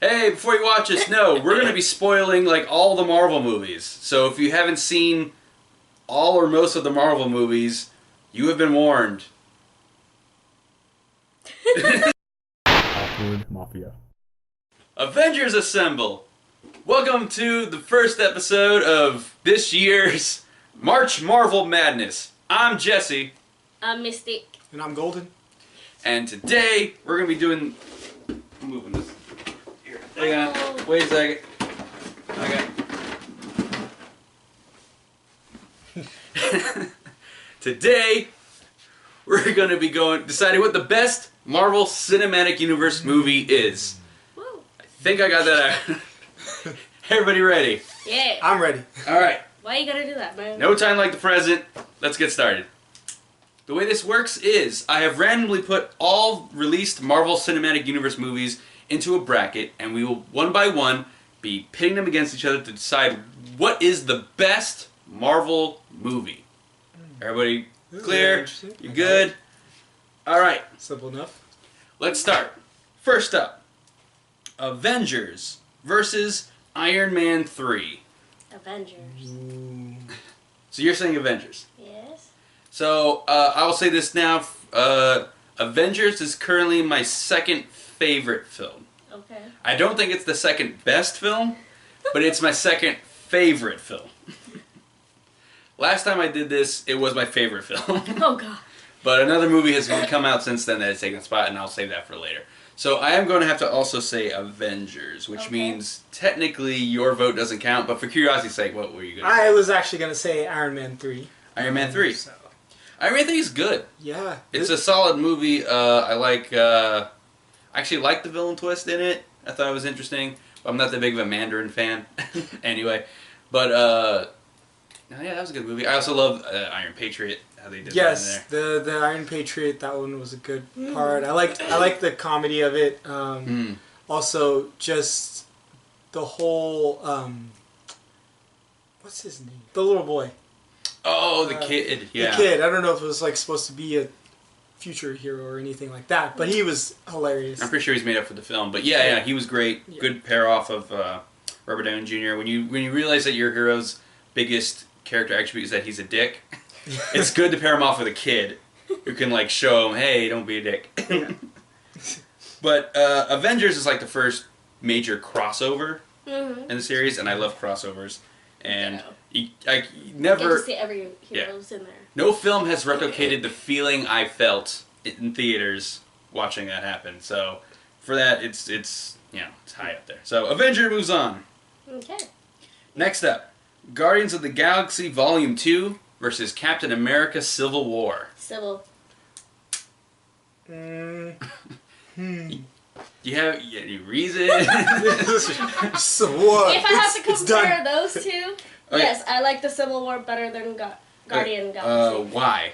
Hey, before you watch this, no, we're going to be spoiling like all the Marvel movies. So if you haven't seen all or most of the Marvel movies, you have been warned. Awkward Mafia. Avengers Assemble! Welcome to the first episode of this year's March Marvel Madness. I'm Jesse. I'm Mystic. And I'm Golden. And today, we're going to be doing... I'm moving this. Here, hang on. Wait a second. Okay. Today, we're going to be deciding what the best Marvel Cinematic Universe movie is. Woo. I think I got that out. Everybody ready? Yeah. I'm ready. Alright. Why you gotta do that, man? No time like the present. Let's get started. The way this works is, I have randomly put all released Marvel Cinematic Universe movies into a bracket, and we will, one by one, be pitting them against each other to decide what is the best Marvel movie. Everybody clear? You good? Alright, Simple enough. let's start. First up, Avengers versus Iron Man 3. Avengers. So you're saying Avengers? Yes. So, I will say this now, Avengers is currently my second favorite film. Okay. I don't think it's the second best film, but it's my second favorite film. Last time I did this, it was my favorite film. Oh god. But another movie has come out since then that has taken the spot, and I'll save that for later. So I am going to have to also say Avengers, which means technically your vote doesn't count, but for curiosity's sake, what were you going to say? I was actually going to say Iron Man 3. Iron Man 3. So, Iron Man 3 is good. yeah. It's a solid movie. I actually like the villain twist in it. I thought it was interesting. I'm not that big of a Mandarin fan, anyway. But yeah, that was a good movie. I also love Iron Patriot. How they did Yes, that in the Iron Patriot, that one was a good part. I liked the comedy of it. Also, just the whole, what's his name? The little boy. Oh, the kid. Yeah. The kid. I don't know if it was like supposed to be a future hero or anything like that, but he was hilarious. I'm pretty sure he's made up for the film, but yeah, he was great. Yeah. Good pair off of Robert Downey Jr. When you realize that your hero's biggest character attribute is that he's a dick, it's good to pair him off with a kid who can like show him, hey, don't be a dick. Yeah. But Avengers is like the first major crossover Mm-hmm. in the series, and I love crossovers. And I Get never, to see every heroes in there. no film has replicated the feeling I felt in theaters watching that happen. So for that, it's it's high up there. So Avenger moves on. Okay. Next up, Guardians of the Galaxy Volume 2 versus Captain America Civil War. Civil. Do you have any reason? So what? If I have to It's done. compare those two, yes, I like the Civil War better than Guardian Galaxy. Why?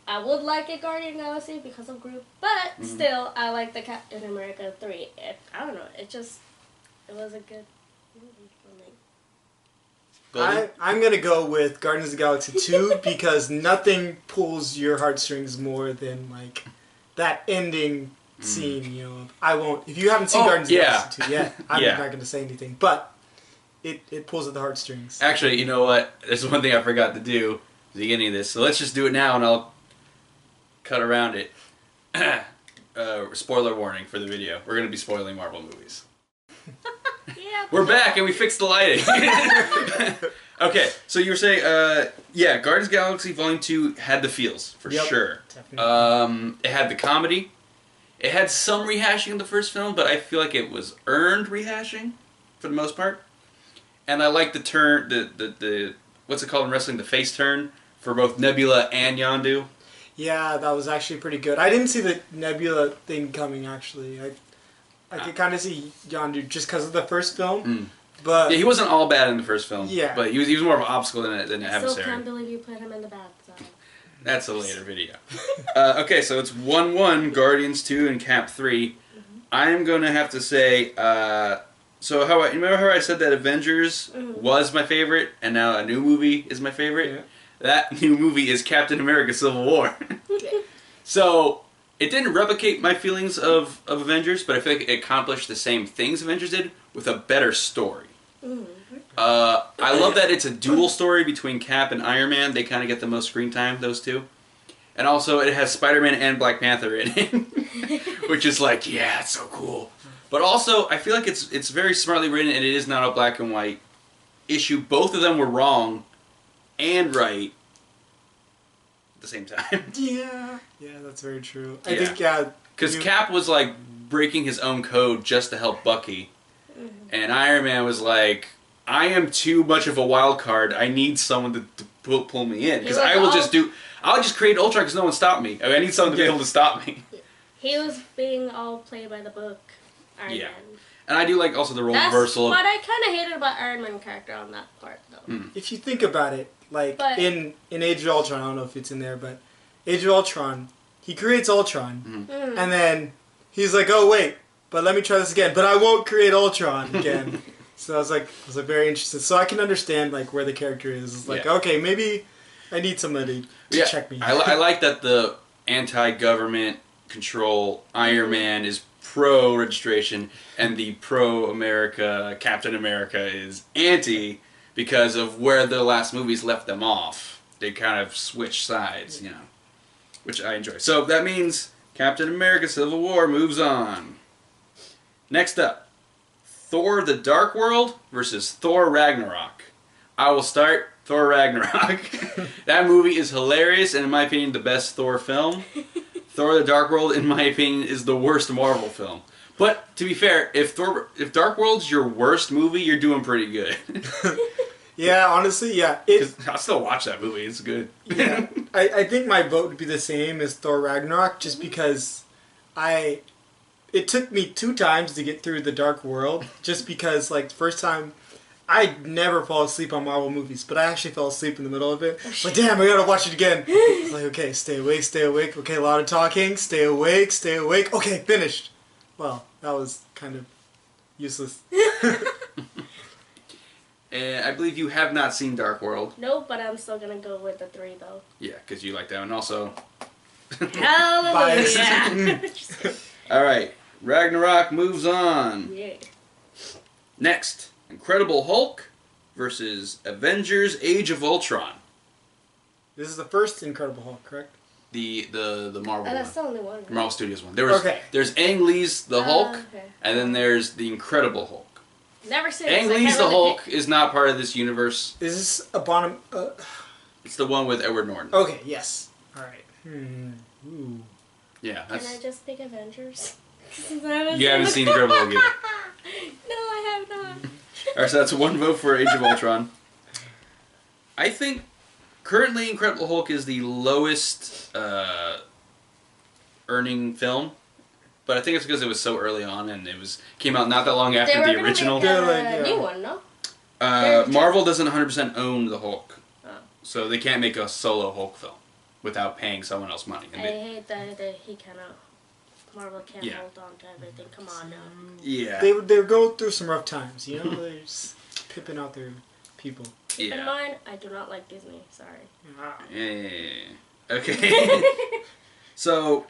I would like a Guardian Galaxy because of Groot, but still, I like the Captain America 3. I don't know, it was a good movie for me. Golden? I'm going to go with Guardians of the Galaxy 2 because nothing pulls your heartstrings more than like that ending scene, you know. I won't, if you haven't seen Guardians of the Galaxy 2 yet, I'm not going to say anything, but it pulls at the heartstrings. Actually, you know what? There's one thing I forgot to do at the beginning of this, so let's just do it now and I'll cut around it. Spoiler warning for the video. We're going to be spoiling Marvel movies. Yeah. We're back and we fixed the lighting. Okay, so you were saying, Guardians of the Galaxy Volume 2 had the feels, for sure. Definitely. It had the comedy. It had some rehashing of the first film, but I feel like it was earned rehashing, for the most part. And I like the turn, the what's it called in wrestling, the face turn, for both Nebula and Yondu. Yeah, that was actually pretty good. I didn't see the Nebula thing coming, actually. I could kind of see Yondu just because of the first film. But yeah, he wasn't all bad in the first film. Yeah. But he was more of an obstacle than an I adversary. still can't believe you put him in the bathtub. That's a later video. Okay, so it's 1-1, Guardians 2 and Cap 3. I'm going to have to say, remember how I said that Avengers was my favorite, and now a new movie is my favorite? Yeah. That new movie is Captain America Civil War. So, It didn't replicate my feelings of Avengers, but I feel like it accomplished the same things Avengers did with a better story. I love that it's a dual story between Cap and Iron Man. They kind of get the most screen time, those two. And also, it has Spider-Man and Black Panther in it, which is like, yeah, it's so cool. But also, I feel like it's very smartly written, and it is not a black and white issue. Both of them were wrong and right at the same time. Yeah, that's very true. I Yeah. think, Because Cap was like breaking his own code just to help Bucky, and Iron Man was like, I am too much of a wild card. I need someone to pull me in because I'll just create Ultron because no one stopped me. I need someone to be able to stop me. He was being all played by the book, Iron Man. And I do like also the role reversal. What I kind of hated about Iron Man character on that part, though. if you think about it, like in Age of Ultron, I don't know if it's in there, but Age of Ultron, he creates Ultron, and then he's like, oh wait, but let me try this again, but I won't create Ultron again. So I was like very interested. So I can understand like where the character is. It's like, okay, maybe I need somebody to check me. I like that the anti-government control Iron Man is pro-registration and the pro-America Captain America is anti because of where the last movies left them off. They kind of switch sides, you know, which I enjoy. So that means Captain America Civil War moves on. Next up, Thor the Dark World versus Thor Ragnarok. I will start Thor Ragnarok. That movie is hilarious and in my opinion the best Thor film. Thor the Dark World in my opinion is the worst Marvel film. But to be fair, if Dark World's your worst movie, you're doing pretty good. Yeah, honestly, yeah. I'll still watch that movie, it's good. Yeah, I think my vote would be the same as Thor Ragnarok just because it took me 2 times to get through the Dark World just because like the first time I never fall asleep on Marvel movies, but I actually fell asleep in the middle of it. But damn, I gotta watch it again. It's like, okay, stay awake. Okay, a lot of talking. Stay awake. Okay, finished. Well, that was kind of useless. I believe you have not seen Dark World. Nope, but I'm still gonna go with the 3 though. Yeah, because you like that one also. Hallelujah! Alright, Ragnarok moves on. Yeah. Next, Incredible Hulk versus Avengers Age of Ultron. This is the first Incredible Hulk, correct? The Marvel one. That's the only one. Right? Marvel Studios one. There's Ang Lee's The Hulk, and then there's the Incredible Hulk. Never seen Ang Lee's The Hulk is not part of this universe. Is this a bottom? It's the one with Edward Norton. Okay, yes. Alright. Ooh. Yeah, Can I just pick Avengers? You haven't seen Incredible Hulk either. No, I have not. Alright, so that's 1 vote for Age of Ultron. I think currently Incredible Hulk is the lowest earning film. But I think it's because it was so early on and came out not that long after the original. They were going to make a new one, no? Marvel doesn't 100% own the Hulk. So they can't make a solo Hulk film without paying someone else money. I hate that he kind of... Marvel can't hold on to everything. Come on now. Yeah. They were going through some rough times, you know? They're just pipping out their people. Keep in mind, I do not like Disney. Sorry. Yeah. Okay. So,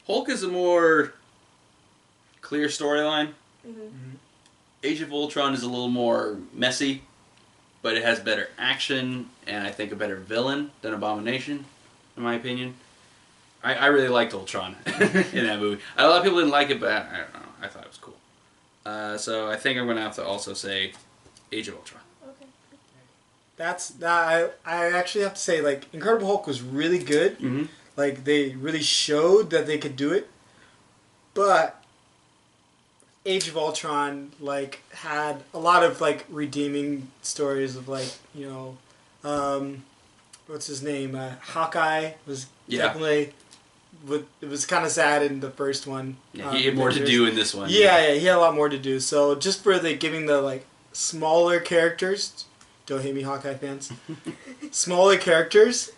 Hulk is a more clear storyline. Age of Ultron is a little more messy, but it has better action and I think a better villain than Abomination, in my opinion. I really liked Ultron in that movie. A lot of people didn't like it, but I don't know. I thought it was cool. So I think I'm going to have to also say Age of Ultron. Okay. I actually have to say, like, Incredible Hulk was really good. Like, they really showed that they could do it. But Age of Ultron, like, had a lot of, like, redeeming stories of, like, you know, what's his name? Hawkeye was definitely... It was kind of sad in the first one. Yeah, he had more to do in this one. Yeah, he had a lot more to do. So just for giving the, like, smaller characters... Don't hate me, Hawkeye fans. Smaller characters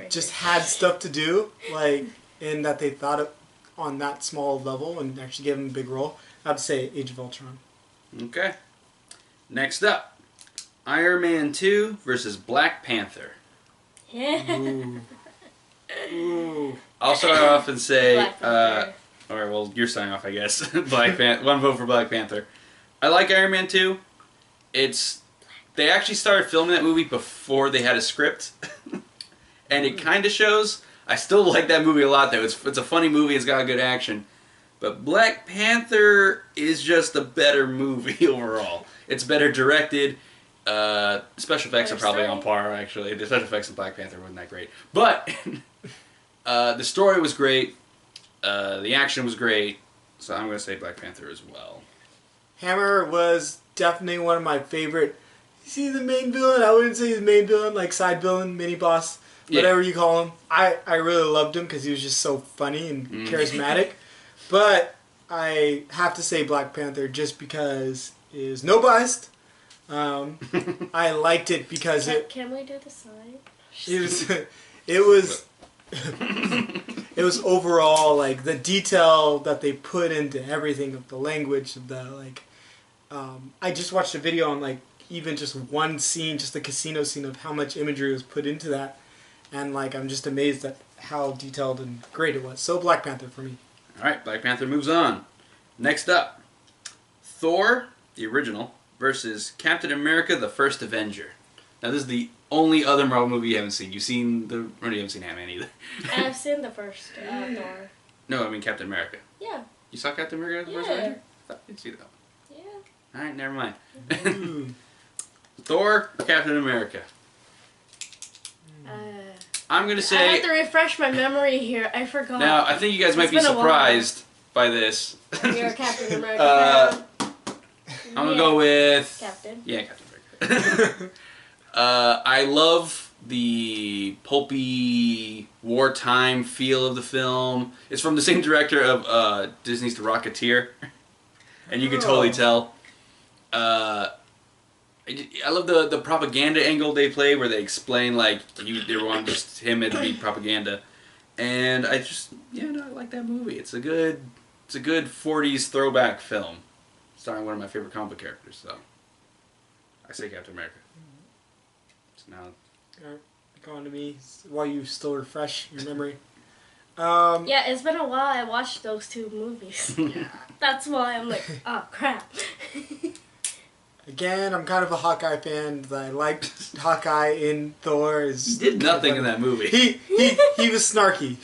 just had stuff to do, like, in that they thought of on that small level and actually gave them a big role. I'd say Age of Ultron. Okay. Next up, Iron Man 2 versus Black Panther. Yeah. Ooh. I'll start off and say, Black Panther. alright, well, you're starting off, I guess. One vote for Black Panther. I like Iron Man 2. They actually started filming that movie before they had a script. And it kind of shows. I still like that movie a lot, though. It's a funny movie. It's got good action. But Black Panther is just a better movie overall. It's better directed. Special effects are probably on par, actually. The special effects in Black Panther wasn't that great. But the story was great. The action was great. So I'm going to say Black Panther as well. Hammer was definitely one of my favorite. You see the main villain? I wouldn't say he's the main villain, like side villain, mini boss, whatever you call him. I really loved him because he was just so funny and charismatic. But I have to say Black Panther just because it is no biased. I liked it because Can we do the sign? It was overall like the detail that they put into everything of the language of the like. I just watched a video on like even just one scene, just the casino scene of how much imagery was put into that, and like I'm just amazed at how detailed and great it was. So Black Panther for me. All right, Black Panther moves on. Next up, Thor, the original, versus Captain America, the First Avenger. Now, this is the only other Marvel movie you haven't seen. You haven't seen Ant-Man either. I've seen the first Thor. No, I mean Captain America. Yeah. You saw Captain America, the First Avenger? I thought you'd see that one. Yeah. All right, never mind. Thor, Captain America. I'm going to say... I have to refresh my memory here. I forgot. Now, I think you guys might be surprised by this. You're a Captain America fan. I'm going to go with... Captain. Yeah, Captain America. I love the pulpy wartime feel of the film. It's from the same director of Disney's The Rocketeer. And you can totally tell. I love the propaganda angle they play, where they explain like they want just him to be propaganda, and I like that movie. It's a good 40s throwback film, starring one of my favorite comic book characters. So I say Captain America. So now, Go on to me while you still refresh your memory. Yeah, it's been a while I watched those two movies. That's why I'm like, oh crap. Again, I'm kind of a Hawkeye fan. I liked Hawkeye in Thor. He did nothing in that movie. He was snarky.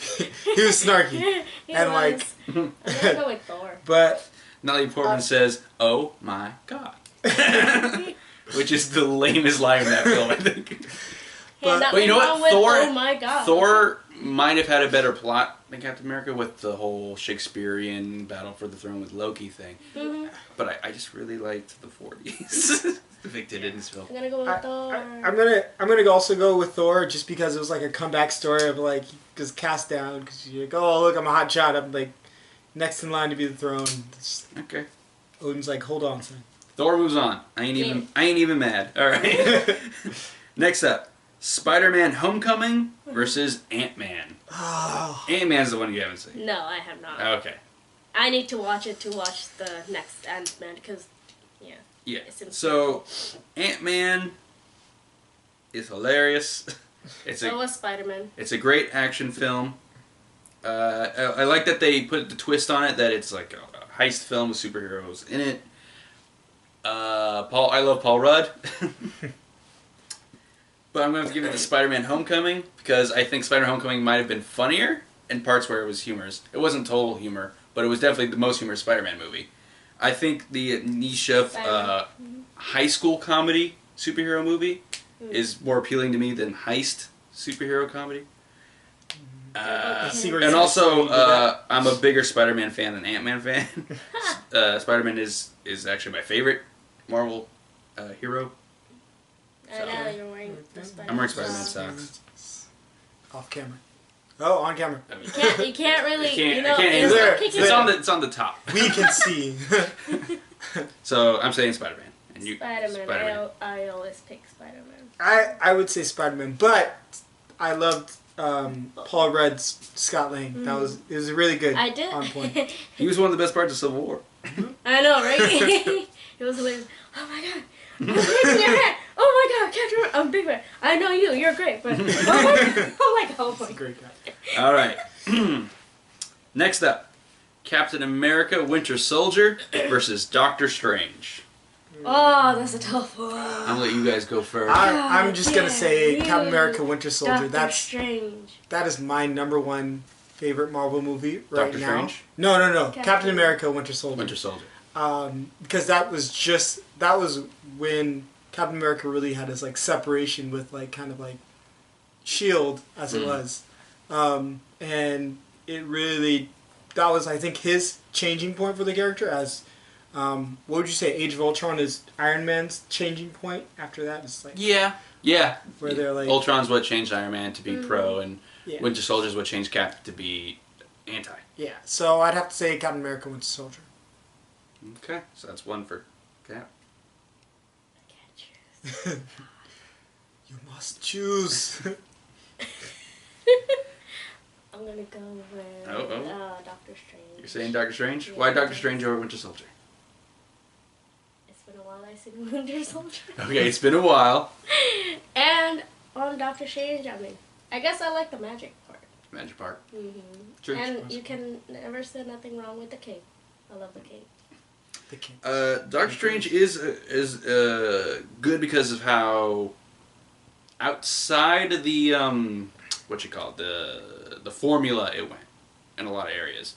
He was snarky. And like, I'm gonna go with Thor. But Natalie Portman says, "Oh my God," which is the lamest line in that film, I think. But you know what? Oh my God. Thor might have had a better plot than Captain America with the whole Shakespearean battle for the throne with Loki thing. Mm-hmm. But I just really liked the 40s depicted in this film. I'm gonna go with Thor. I'm gonna also go with Thor just because it was like a comeback story of like just cast down because you're like, oh look, I'm a hot shot. I'm like next in line to be the throne. Okay. Odin's like, hold on, son. Thor moves on. I ain't even mad. All right. Next up, Spider-Man: Homecoming versus Ant-Man. Oh. Ant-Man's the one you haven't seen. No, I have not. Okay. I need to watch it to watch the next AntMan because, yeah. So, Ant-Man is hilarious. So was Spiderman. It's a great action film. I like that they put the twist on it that it's like a heist film with superheroes in it. I love Paul Rudd. But I'm going to have to give it to Spider-Man: Homecoming because I think Spider-Man: Homecoming might have been funnier in parts where it was humorous. It wasn't total humor, but it was definitely the most humorous Spider-Man movie. I think the niche of high school comedy superhero movie is more appealing to me than heist superhero comedy. And also, I'm a bigger Spider-Man fan than Ant-Man fan. Spider-Man is actually my favorite Marvel hero. I know you're wearing the Spider-Man. I'm wearing Spider-Man socks. Off camera. Oh, on camera. You can't really. It's on the top. We can see. So I'm saying Spider-Man. And you, Spider-Man. I always pick Spider-Man. I would say Spider-Man, but I loved Paul Rudd's Scott Lang. It was really good. I did. On point. He was one of the best parts of Civil War. I know, right? It was hilarious. Oh my God. I'm kicking your head. Oh my god, Captain, I'm Big Man. I know you. You're great, but I'm like, oh my Great guy. All right. Next up, Captain America: Winter Soldier versus Doctor Strange. Oh, that's a tough one. I'm gonna let you guys go first. I'm just gonna say you. Captain America: Winter Soldier. Doctor Strange. That is my #1 favorite Marvel movie right Doctor now. Strange? No. Captain America: Winter Soldier. Winter Soldier. Because that was when Captain America really had his like separation with like kind of like Shield as it was, and it really that was I think his changing point for the character as. What would you say? Age of Ultron is Iron Man's changing point. After that, it's like Yeah. where they're like Ultron's what changed Iron Man to be pro, and Yeah. Winter Soldier's what changed Cap to be anti. Yeah, so I'd have to say Captain America: Winter Soldier. Okay, so that's one for Cap. I can't choose. You must choose. I'm gonna go with Doctor Strange. You're saying Doctor Strange? Yeah. Why Doctor Strange over Winter Soldier? It's been a while I've seen Winter Soldier. Okay, it's been a while. And on Doctor Strange, I mean, I guess I like the magic part. Magic Park. Mm-hmm. And you can never say nothing wrong with the cape. I love the cape. The king. Doctor Strange is good because of how outside of the the formula it went in a lot of areas.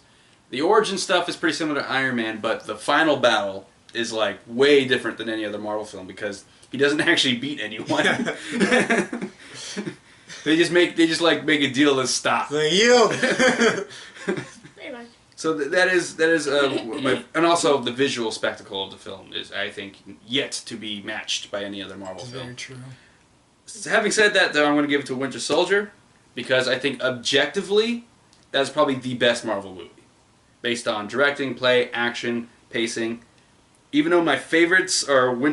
The origin stuff is pretty similar to Iron Man, but the final battle is like way different than any other Marvel film because he doesn't actually beat anyone. They just make a deal to stop. The yield. Pretty much. So that is and also the visual spectacle of the film is, I think, yet to be matched by any other Marvel film. Very true. So having said that, though, I'm going to give it to Winter Soldier because I think objectively that's probably the best Marvel movie, based on directing, play, action, pacing. Even though my favorites are my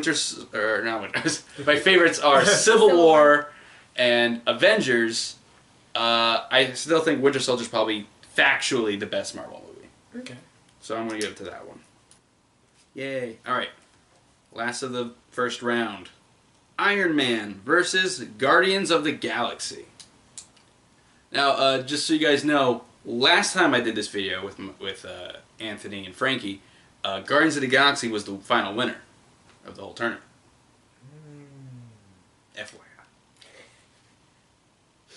favorites are Civil War and Avengers, I still think Winter Soldier is probably factually the best Marvel movie. Okay. So I'm going to give it to that one. Yay. All right. Last of the first round. Iron Man versus Guardians of the Galaxy. Now, just so you guys know, last time I did this video with Anthony and Frankie, Guardians of the Galaxy was the final winner of the whole tournament. FYI.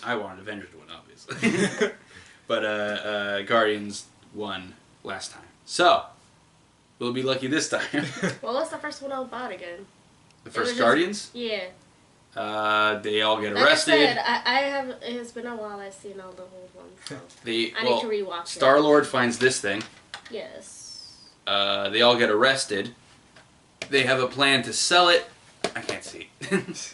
I wanted Avengers to win, obviously. But Guardians won last time. So, we'll be lucky this time. Well, what's the first one I bought again? The first Guardians? Yeah. They all get Like arrested. I said, I have. It's been a while. I've seen all the old ones, so I need to rewatch Star-Lord finds this thing. Yes. They all get arrested. They have a plan to sell it. I can't see it.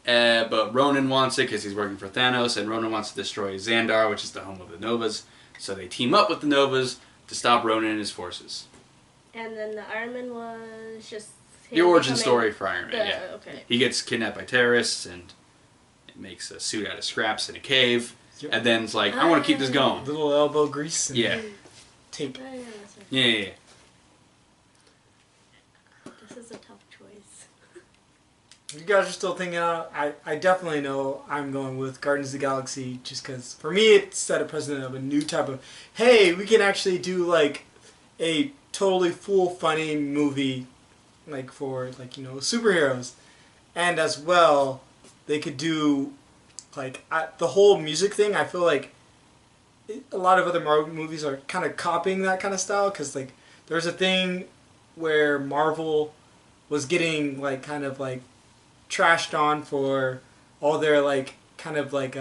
But Ronan wants it because he's working for Thanos, and Ronan wants to destroy Xandar, which is the home of the Novas. So they team up with the Novas to stop Ronan and his forces. And then the Iron Man was just The origin story for Iron Man, yeah. Okay. He gets kidnapped by terrorists and it makes a suit out of scraps in a cave. Yep. And then it's like, I want to keep this going. Little elbow grease and Yeah. tape. Oh, yeah, that's right. Yeah. This is a tough choice. You guys are still thinking out. I definitely know I'm going with Guardians of the Galaxy just because for me it set a precedent of a new type of, hey, we can actually do like a totally full funny movie like for like, you know, superheroes. And as well, they could do like the whole music thing. I feel like a lot of other Marvel movies are kind of copying that kind of style because like there's a thing where Marvel was getting like kind of like trashed on for all their like kind of like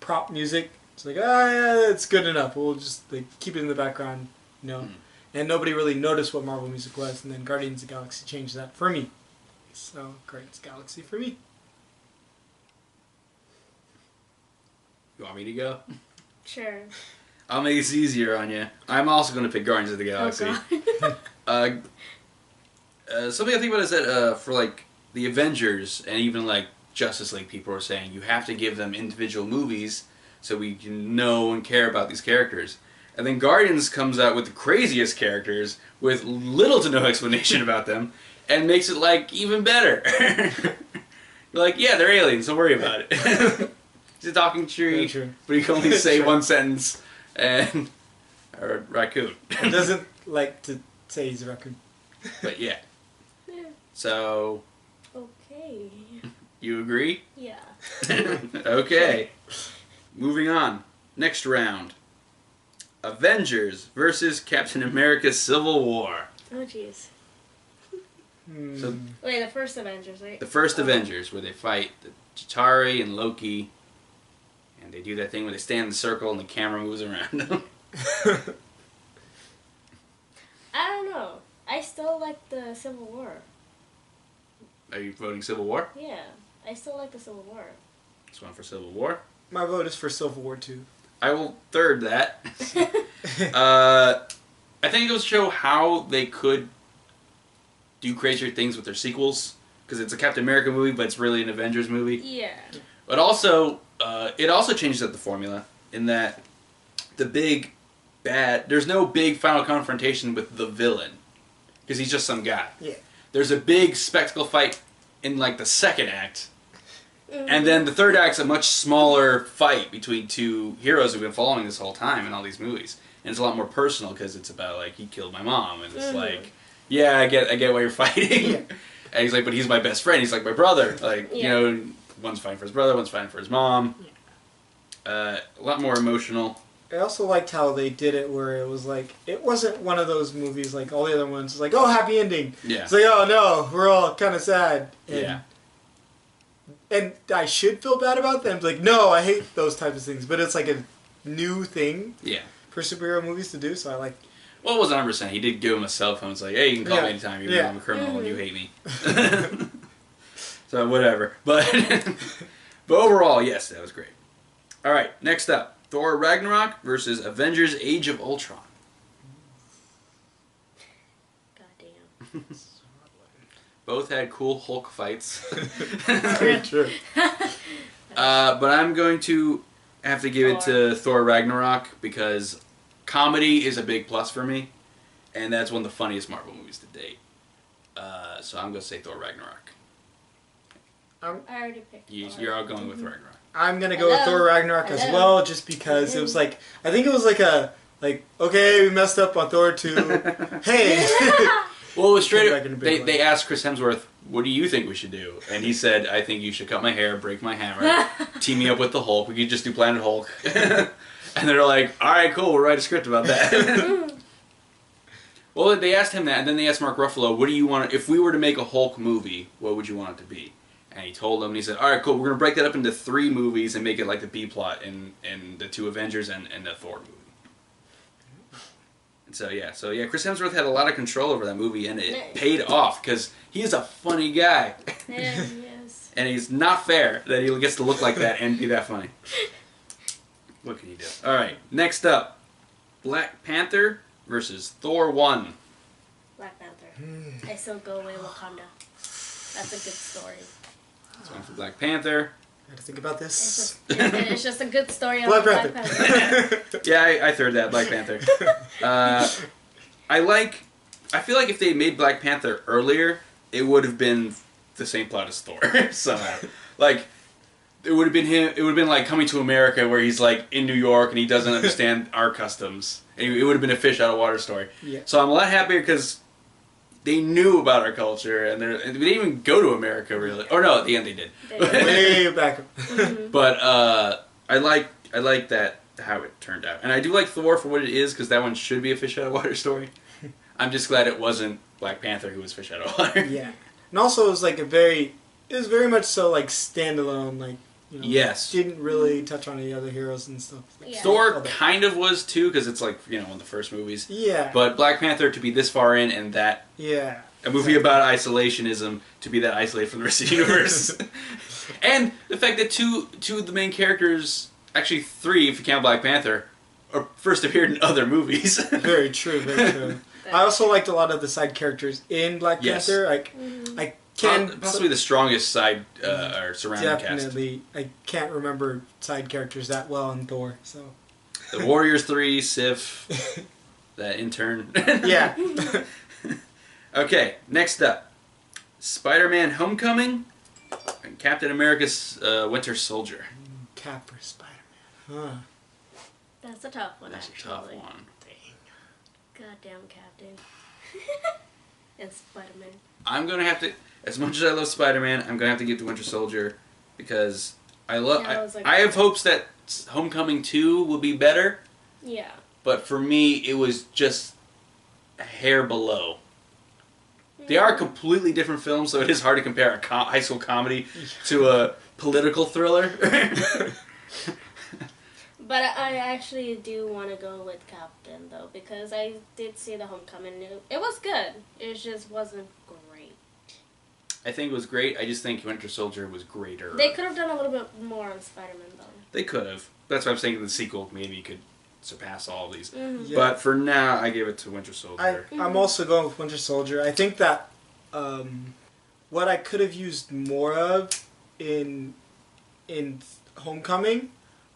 prop music. It's like, yeah, it's good enough. We'll just like keep it in the background, you know. And nobody really noticed what Marvel music was. And then Guardians of the Galaxy changed that for me. So Guardians of the Galaxy for me. You want me to go? Sure. I'll make this easier on you. I'm also going to pick Guardians of the Galaxy. Oh, Something I think about is that for like the Avengers and even like Justice League, people are saying you have to give them individual movies so we can know and care about these characters. And then Guardians comes out with the craziest characters with little to no explanation about them and makes it like even better. They're like, yeah, they're aliens. Don't worry about it. He's a talking tree, but he can only say one sentence, and or a raccoon. He doesn't like to say he's a raccoon. But yeah. So. Okay. You agree? Yeah. Okay. Moving on. Next round. Avengers versus Captain America: Civil War. Oh jeez. So wait, the first Avengers, right? the first Avengers, where they fight the Chitauri and Loki, and they do that thing where they stand in the circle and the camera moves around them. I don't know. I still like the Civil War. Are you voting Civil War? Yeah, I still like the Civil War. This one for Civil War. My vote is for Civil War 2. I will third that. I think it goes to show how they could do crazier things with their sequels, because it's a Captain America movie, but it's really an Avengers movie. Yeah. But also, it also changes up the formula in that the big bad, there's no big final confrontation with the villain, because he's just some guy. Yeah. There's a big spectacle fight in like the second act, and then the third act's a much smaller fight between two heroes we've been following this whole time in all these movies, and it's a lot more personal because it's about like he killed my mom, and it's like, yeah, I get why you're fighting, and he's like, but he's my best friend, he's like my brother, like you know, one's fighting for his brother, one's fighting for his mom, a lot more emotional. I also liked how they did it where it was like, it wasn't one of those movies like all the other ones. It's like, oh, happy ending. Yeah. It's like, oh no, we're all kind of sad. And, Yeah. And I should feel bad about them. It's like, no, I hate those types of things. But it's like a new thing for superhero movies to do, so I like. Well, it wasn't 100%. He did give him a cell phone. It's like, hey, you can call me anytime, even though I'm a criminal and you hate me. So, whatever. But overall, yes, that was great. All right, next up. Thor Ragnarok versus Avengers Age of Ultron. Goddamn. Both had cool Hulk fights. Very true. But I'm going to have to give it to Thor Ragnarok because comedy is a big plus for me. And that's one of the funniest Marvel movies to date. So I'm going to say Thor Ragnarok. I already picked You're all going with Ragnarok. I'm going to go with Thor Ragnarok as well, just because it was like, I think it was like okay, we messed up on Thor 2. Hey! Well, it was straight up, they asked Chris Hemsworth, what do you think we should do? And he said, I think you should cut my hair, break my hammer, team me up with the Hulk. We could just do Planet Hulk. And they're like, alright, cool, we'll write a script about that. Well, they asked him that, and then they asked Mark Ruffalo, what do you want, if we were to make a Hulk movie, what would you want it to be? And he told them, and he said, alright, cool, we're going to break that up into 3 movies and make it like the B-plot in the 2 Avengers and the Thor movie. And so yeah, Chris Hemsworth had a lot of control over that movie, and it paid off, because he's a funny guy. Yeah, he is. And he's not fair that he gets to look like that and be that funny. What can you do? Alright, next up, Black Panther versus Thor 1. Black Panther. I still go away Wakanda. That's a good story. This one for Black Panther. I had to think about this. It's just a good story on Black Black Panther. Panther. Yeah, I third that, Black Panther. I feel like if they made Black Panther earlier, it would have been the same plot as Thor somehow. Like, it would have been him. It would have been like Coming to America, where he's like in New York and he doesn't understand our customs. It would have been a fish out of water story. Yeah. So I'm a lot happier because they knew about our culture, and they didn't even go to America really. Or no, at the end they did. Way back. But I like that how it turned out, and I do like Thor for what it is, because that one should be a fish out of water story. I'm just glad it wasn't Black Panther who was fish out of water. Yeah, and also it was like it was very much so like standalone, like. You know, yes. Didn't really touch on any other heroes and stuff. Yeah. Thor kind of was too, because it's like, one of the first movies. Yeah. But Black Panther, to be this far in, and that a movie about isolationism, to be that isolated from the rest of the universe. And the fact that two of the main characters, actually 3 if you count Black Panther, first appeared in other movies. Very true, very true. I also liked a lot of the side characters in Black Panther. I possibly the strongest side or surrounding cast. Definitely, I can't remember side characters that well in Thor. So the Warriors 3, Sif, that intern. Yeah. Okay, next up, Spider-Man: Homecoming and Captain America's Winter Soldier. Cap or Spider-Man. Huh. That's a tough one, That's actually. a tough one. Goddamn Captain. And Spider-Man. I'm going to have to, as much as I love Spider-Man, I'm going to have to give it to Winter Soldier because I love. I have hopes that Homecoming 2 will be better. Yeah. But for me, it was just a hair below. They are completely different films, so it is hard to compare a high school comedy to a political thriller. But I actually do want to go with Captain, though, because I did see the Homecoming. It was good. It just wasn't great. I think it was great. I just think Winter Soldier was greater. They could have done a little bit more on Spider-Man, though. They could have. That's why I'm saying the sequel maybe could surpass all of these. Mm-hmm. Yeah. But for now, I give it to Winter Soldier. I'm also going with Winter Soldier. I think that what I could have used more of in Homecoming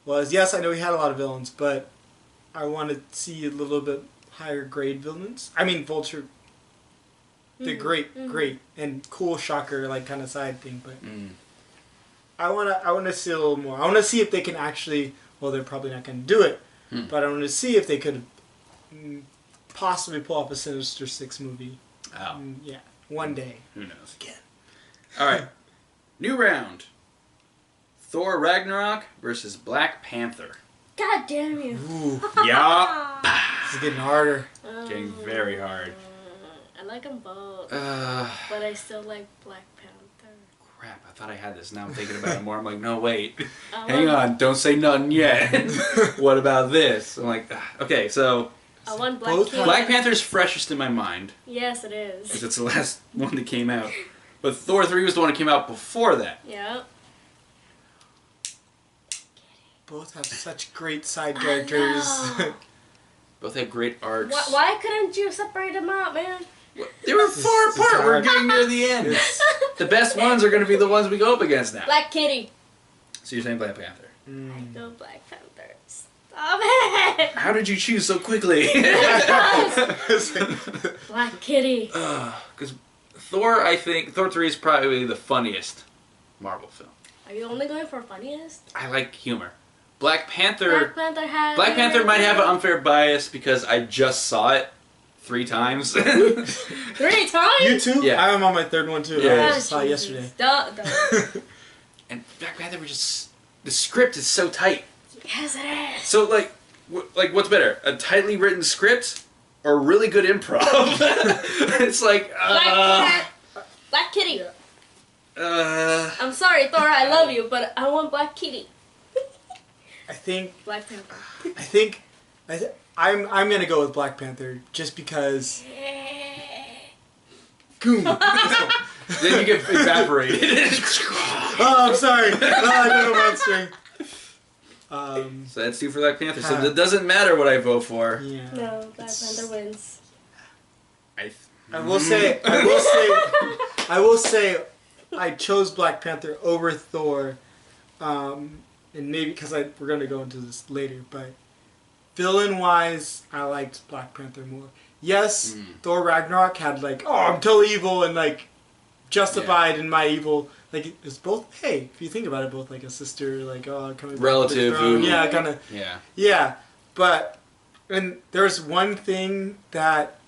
was, yes, I know we had a lot of villains, but I want to see a little bit higher grade villains. I mean, Vulture, the great, and cool Shocker, like kind of side thing, but I want to see a little more. I want to see if they can actually, well, they're probably not going to do it, but I want to see if they could possibly pull off a Sinister Six movie. Oh. Yeah, one day. Who knows? Again. All right. New round. Thor Ragnarok versus Black Panther. God damn you. Ooh, Yeah. this is getting harder. Getting very hard. I like them both. But I still like Black Panther. Crap, I thought I had this. Now I'm thinking about it more. I'm like, no, wait. Hang on. Don't say nothing yet. What about this? I'm like, okay, so I want Black Both Panther. Black Panther's freshest in my mind Yes, it is. because it's the last one that came out. But Thor 3 was the one that came out before that. Yeah. Both have such great side characters. Both had great arcs. Why couldn't you separate them out, man? They were far This is apart. We're hard. getting near the end. It's- The best ones are going to be the ones we go up against now. Black Kitty. So you're saying Black Panther. I go Black Panther. Stop it! How did you choose so quickly? Black Kitty. Because Thor 3 is probably the funniest Marvel film. Are you only going for funniest? I like humor. Black Panther Black Panther might have an unfair bias because I just saw it 3 times. 3 times? You too? Yeah. I'm on my third one too. Yeah. I just saw it yesterday. Duh. And Black Panther was just... The script is so tight. Yes, it is. So, like what's better? A tightly written script or really good improv? It's like... Black Kitty. Uh, I'm sorry, Thor, I love you, but I want Black Kitty. I think Black Panther. I'm gonna go with Black Panther just because. Goom. then you get evaporated. Oh, I'm sorry. Oh, I don't know my strength. So that's 2 for Black Panther. So it doesn't matter what I vote for. Yeah. No, Black Panther wins. I will say. I chose Black Panther over Thor, and maybe because we're gonna go into this later, but villain-wise, I liked Black Panther more. Yes, Thor Ragnarok had like, oh, I'm totally evil and like justified in my evil. Like it's both. Hey, if you think about it, both like a sister, like coming relative. back to the throne. Yeah, kind of. Yeah. Yeah, but and there's one thing that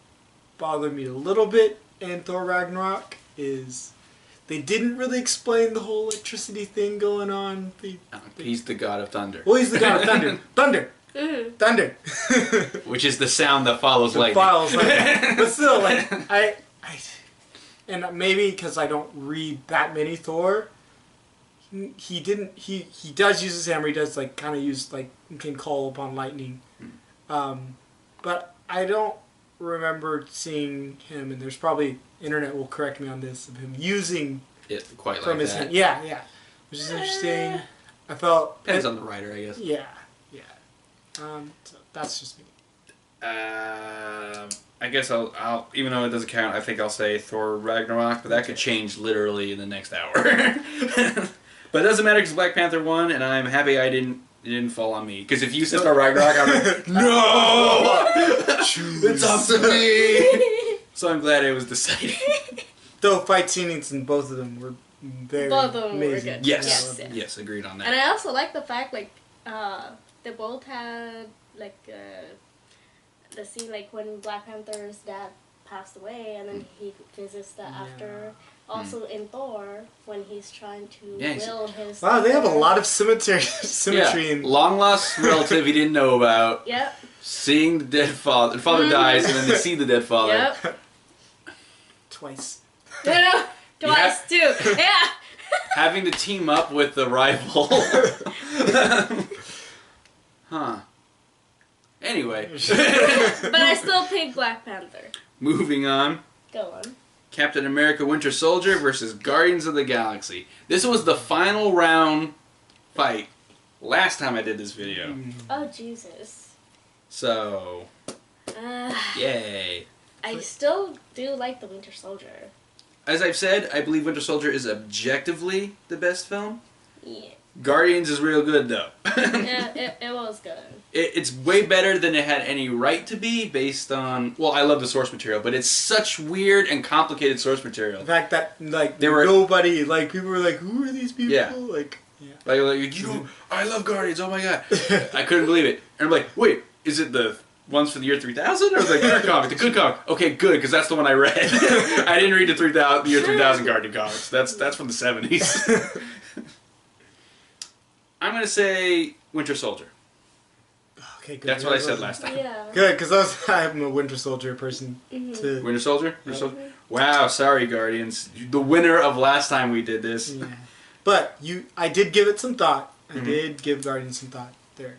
bothered me a little bit in Thor Ragnarok is they didn't really explain the whole electricity thing going on. He's the god of thunder. Well, he's the god of thunder. Thunder. Thunder. Which is the sound that follows lightning. But still, like, I and maybe because I don't read that many Thor, he does use his hammer. He does, like, kind of use, like, can call upon lightning. But I don't remember seeing him, and there's probably, internet will correct me on this, of him using it quite from like his that. hand. Yeah. Which is interesting. I felt... Depends on the writer, I guess. Yeah. So that's just me. I guess I'll even though it doesn't count, I think I'll say Thor Ragnarok, but that could change literally in the next hour. But it doesn't matter because Black Panther won, and I'm happy it didn't fall on me. Because if you said Thor Ragnarok, I'm like, no, it's up to me. So I'm glad it was decided. Though fight scenes in both of them were very Both of them were amazing. good. Yes. Yes. Yes, agreed on that. And I also like the fact, like, they both had, like, the scene, like, when Black Panther's dad passed away, and then he visits the after. Also in Thor, when he's trying to will his... Wow, they have a lot of symmetry in... Long lost relative he didn't know about. Yep. Seeing the dead father. The father dies, and then they see the dead father. Yep. Twice. No, twice, too. Yeah. Having to team up with the rival. Huh. Anyway. But I still pick Black Panther. Moving on. Go on. Captain America Winter Soldier versus Guardians of the Galaxy. This was the final round fight last time I did this video. Oh, Jesus. So, yay. I still do like the Winter Soldier. As I've said, I believe Winter Soldier is objectively the best film. Yeah. Guardians is real good, though. Yeah, it was good. It's way better than it had any right to be based on... Well, I love the source material, but it's such weird and complicated source material. The fact that, like, There were... nobody, like, people were like, who are these people? Yeah. Like, Like, you know, I love Guardians, oh my god. I couldn't believe it. And I'm like, wait, is it the ones for the year 3000 or the good comic? The good comic. Okay, good, because that's the one I read. I didn't read the year 3000 Guardian comics. That's from the 70s. I'm going to say Winter Soldier. Okay, good. That's what I said last time. Yeah. Good, because I'm a Winter Soldier person. Too. Winter Soldier? Winter Soldier? Wow, sorry, Guardians. The winner of last time we did this. Yeah. But I did give it some thought. I did give Guardians some thought there.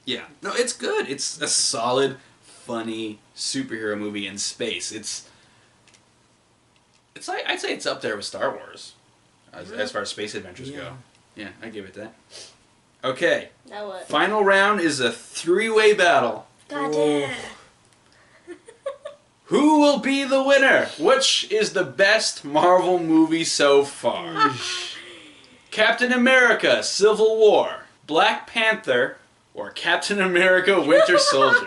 Yeah. No, it's good. It's a solid, funny superhero movie in space. It's like, I'd say it's up there with Star Wars as far as space adventures go. Yeah, I give it that. Okay. Now what? Final round is a 3-way battle. God damn. Who will be the winner? Which is the best Marvel movie so far? Captain America, Civil War, Black Panther, or Captain America, Winter Soldier?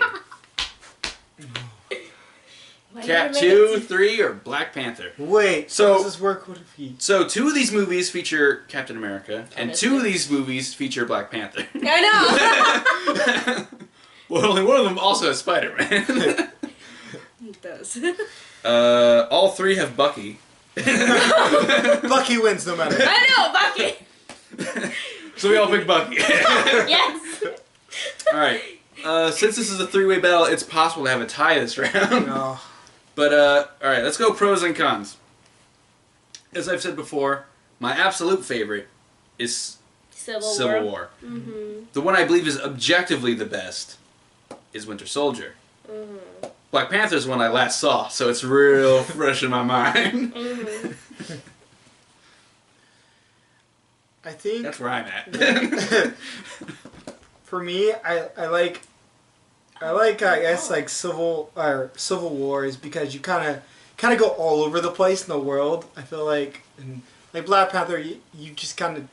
Cap 2, 3, or Black Panther? Wait, so how does this work? What if he... So 2 of these movies feature Captain America, and 2 of these movies feature Black Panther. I know! Well, only one of them also has Spiderman. It does. All 3 have Bucky. Bucky wins no matter. I know, Bucky! So we all pick Bucky. Yes! Alright. Since this is a 3-way battle, it's possible to have a tie this round. No. But, alright, let's go pros and cons. As I've said before, my absolute favorite is Civil War. Mm-hmm. The one I believe is objectively the best is Winter Soldier. Mm-hmm. Black Panther is the one I last saw, so it's real fresh in my mind. Mm-hmm. I think... That's where I'm at. For me, I like I guess like Civil War is because you kind of go all over the place in the world. I feel like like Black Panther, you just kind of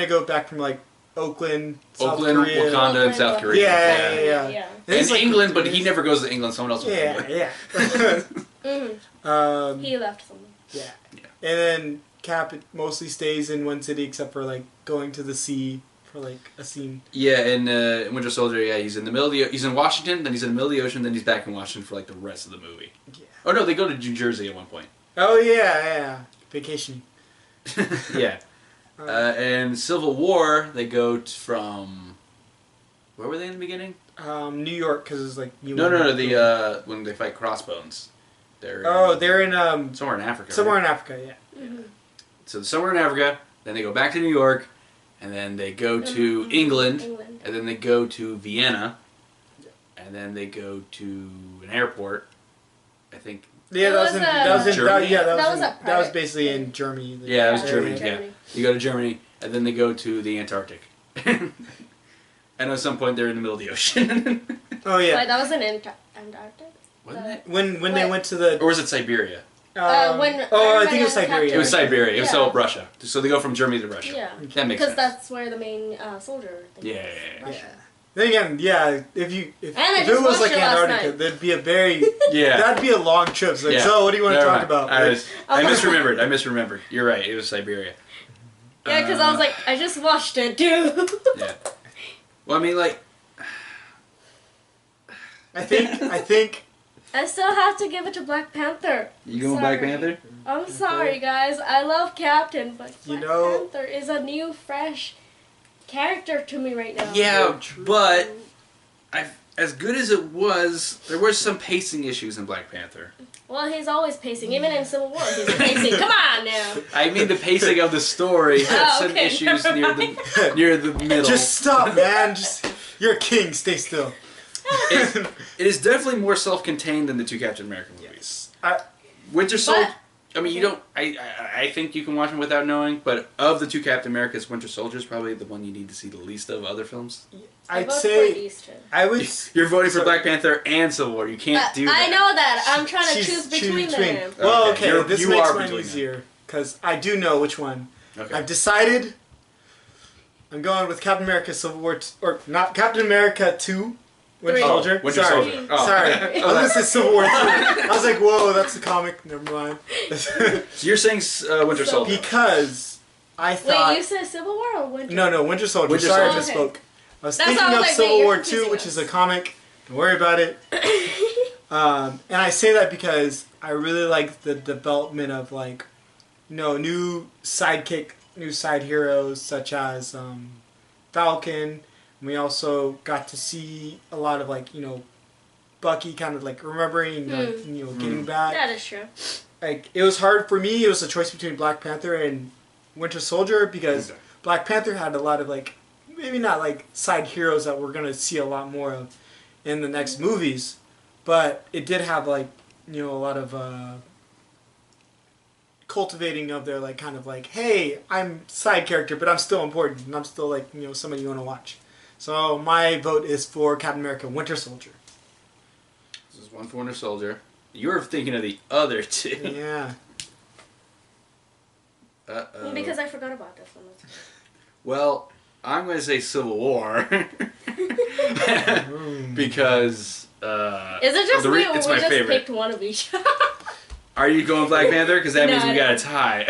go back from like Oakland, South Korea. Wakanda, and South Korea. Yeah. And like England, but he never goes to England. Someone else will go to England. Mm-hmm. He left someone. Yeah. And then Cap mostly stays in one city except for like going to the sea for like a scene. Yeah, and Winter Soldier, he's in the middle of he's in Washington, then he's in the middle of the ocean, then he's back in Washington for like the rest of the movie. Yeah. Oh no, they go to New Jersey at one point. Oh yeah. Vacationing. Yeah. And Civil War, they go from... Where were they in the beginning? New York, because it's like... No, when they fight Crossbones. They're in... somewhere in Africa. Somewhere right? in Africa, yeah. Mm-hmm. So somewhere in Africa, then they go back to New York, and then they go to England, and then they go to Vienna, and then they go to an airport, I think... Yeah, that was basically in Germany. Yeah, that was Germany. Yeah, you go to Germany, and then they go to the Antarctic. And at some point, they're in the middle of the ocean. Oh yeah. Wait, that was in Antarctic. Wasn't it? When they went to the... Or was it Siberia? I think it was Siberia. It was Siberia. It was all Russia. So they go from Germany to Russia. Yeah, that makes sense. Because that's where the main soldier. Yeah. Then again, if it was like Antarctica, that'd be a very that'd be a long trip. So, so what do you want to talk about? I misremembered. You're right. It was Siberia. Yeah, because I was like, I just watched it, dude. Yeah. Well, I mean, like... I think... I still have to give it to Black Panther. You going Black Panther? I'm sorry, guys. I love Captain, but Black know... Panther is a new, fresh character to me right now. Yeah, but... as good as it was, there were some pacing issues in Black Panther. Well, he's always pacing. Even in Civil War, he's pacing. Come on now. I mean the pacing of the story had some okay, issues near the middle. Just stop, man. You're a king. Stay still. It is definitely more self-contained than the two Captain America movies. Yes. Winter Soldier. I mean, you don't. I think you can watch them without knowing. But of the two Captain Americas, Winter Soldier is probably the one you need to see the least of other films. I'd say I would. You're voting for Black Panther and Civil War. You can't do that. I know that. I'm trying to choose between them. Well, okay, this you makes are mine easier because I do know which one. Okay. I've decided. I'm going with Captain America: Civil War, or not Captain America 2. Winter Soldier. Winter Sorry. Soldier. Oh. Sorry. I was gonna say Civil War 2. I was like, whoa, that's a comic. Never mind. So you're saying Winter Soldier because I thought. Wait, you said Civil War or Winter? No, Winter Soldier. Winter Sorry, Soldier. I misspoke. I was That's thinking why I was of like, Civil wait, War you're 2, confusing which us. is a comic. Don't worry about it. And I say that because I really like the development of new sidekick, new side heroes such as Falcon. And we also got to see a lot of Bucky kind of remembering, getting back. That is true. It was hard for me. It was a choice between Black Panther and Winter Soldier because Black Panther had a lot of maybe not side heroes that we're gonna see a lot more of in the next movies, but it did have a lot of cultivating of their hey, I'm side character, but I'm still important and I'm still somebody you want to watch. So my vote is for Captain America: Winter Soldier. This is one for Winter Soldier. You're thinking of the other two. Yeah. Uh-oh. Because I forgot about this one. Well, I'm going to say Civil War. Because... Is it just me or we it's my just favorite. picked one of each? Are you going Black Panther? Because that means we got a tie.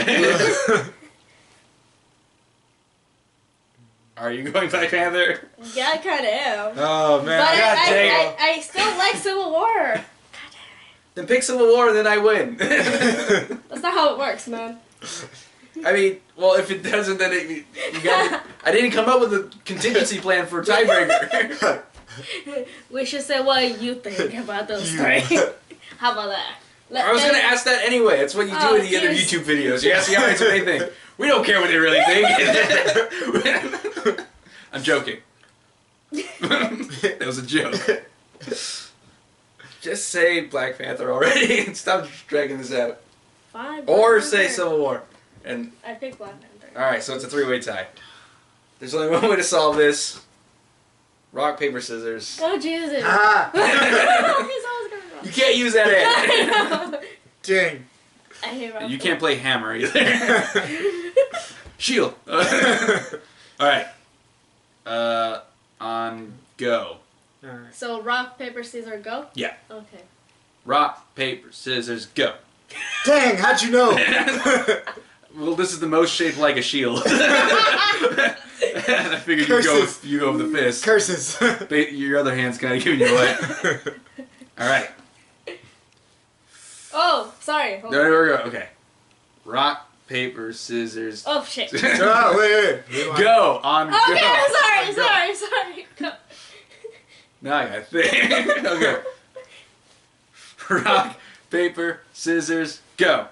Are you going Black Panther? Yeah, I kind of am. Oh, man. But I still like Civil War. Then pick Civil War, then I win. That's not how it works, man. I mean, well, if it doesn't, then you got. I didn't come up with a contingency plan for tiebreaker. We should say what you think about those three. How about that? I was going to ask that anyway. That's what you do in the other YouTube videos. You ask the audience what they think. We don't care what they really think. I'm joking. That was a joke. Just say Black Panther already and stop dragging this out. Fine. Or say Civil War. And I picked Black Panther. alright, so it's a three-way tie. There's only one way to solve this. Rock, paper, scissors. Oh, Jesus. Ah! He's always going wrong. You can't use that ad. Dang. I hate rock. You can't play hammer either. Shield. Alright. On go. Alright. So, rock, paper, scissors, go? Yeah. Okay. Rock, paper, scissors, go. Dang, how'd you know? Well, this is the most shaped like a shield. I figured you go with the fist. Curses. Your other hand's kind of giving you away. Alright. Oh, sorry. Hold No, on. there we go. Okay. Rock, paper, scissors. Oh, shit. Oh, wait. Go on. Okay, Go. sorry. Go. Now I gotta think. Okay. Rock, paper, scissors, go.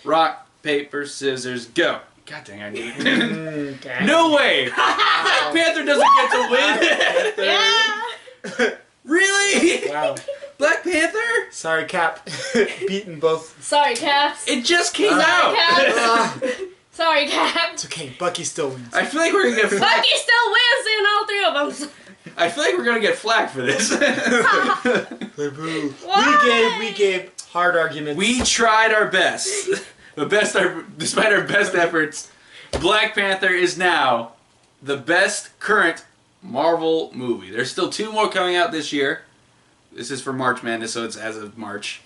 Rock, paper, scissors, go. God dang, I knew it. No way! Black Panther doesn't get to win! Yeah! Really? Wow. Black Panther? Sorry, Cap. Beaten both. Sorry, Caps. It just came Sorry, out! Caps. Sorry, It's Caps. okay. Bucky still wins. I feel like we're gonna get Bucky still wins in all three of them. I feel like we're gonna get flack for this. Why? We gave hard arguments. We tried our best. Despite our best efforts, Black Panther is now the best current Marvel movie. There's still 2 more coming out this year. This is for March Madness, so it's as of March.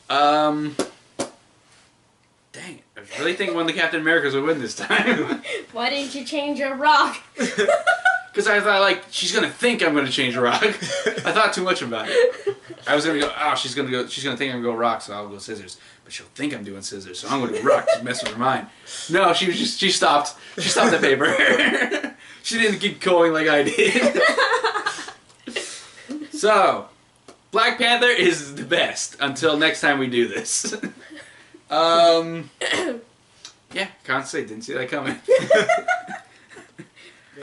Dang it. I was really think one of the Captain Americas would win this time. Why didn't you change your rock? Because I thought, like, she's gonna think I'm gonna change rock. I thought too much about it. I was gonna go, oh, she's gonna think I'm gonna go rock, so I'll go scissors. But she'll think I'm doing scissors, so I'm gonna go rock to mess with her mind. No, she stopped. She stopped the paper. She didn't keep going like I did. So, Black Panther is the best until next time we do this. Yeah, can't say, didn't see that coming.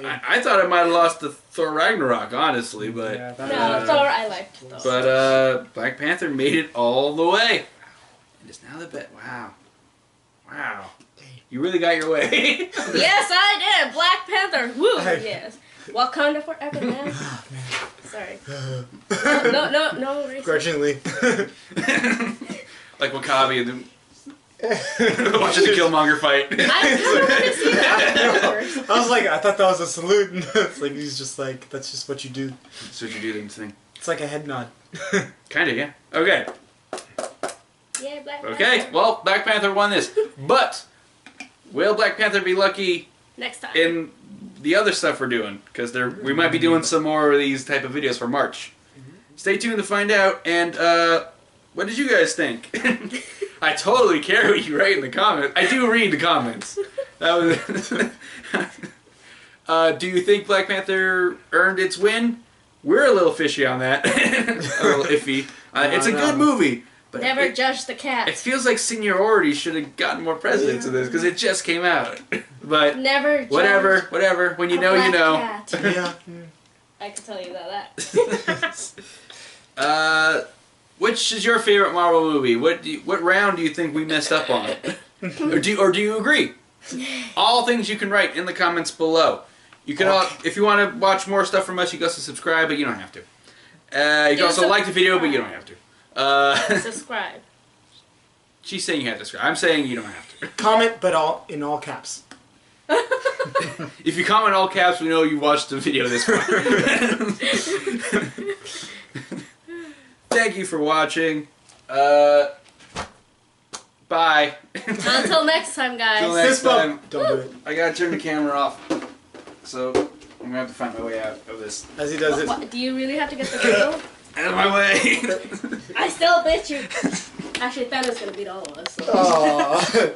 I thought I might have lost to Thor Ragnarok, honestly, but... Yeah, no, Thor, I liked Thor. But, Black Panther made it all the way. And it's now the best. Wow. Wow. You really got your way. Yes, I did! Black Panther! Woo! Yes. Wakanda forever, man. Sorry. No racist. Grudgingly. Like Wakabi and then... watching the Killmonger fight. I kind of want to see that. I was like, I thought that was a salute. And it's like, he's just like, that's just what you do. That's what you do to this thing. It's like a head nod. Kinda, yeah. Okay. Yeah, Black Panther. Okay, well, Black Panther won this. But, will Black Panther be lucky next time in the other stuff we're doing? Because we might be doing some more of these type of videos for March. Stay tuned to find out. And, what did you guys think? I totally care what you write in the comments. I do read the comments. That was. Do you think Black Panther earned its win? We're a little fishy on that. A little iffy. It's a good movie. But never judge the cat. It feels like Seniority should have gotten more precedence in this because it just came out. But never judge whatever. When you know, you know. Cat. Yeah. I can tell you about that. Which is your favorite Marvel movie? What round do you think we messed up on? or do you agree? All things you can write in the comments below. You can if you want to watch more stuff from us, you can also subscribe, but you don't have to. You can also like the video, but you don't have to. Subscribe. She's saying you have to subscribe. I'm saying you don't have to. Comment, but in all caps. If you comment all caps, we know you watched the video this far. Thank you for watching. Bye. Until next time, guys. Until next time. Don't do it. I gotta turn the camera off. So, I'm gonna have to find my way out of this. As he does it. What, do you really have to get the video? Out of my way. I still bet you. Actually, Thanos gonna beat all of us. So. Aww.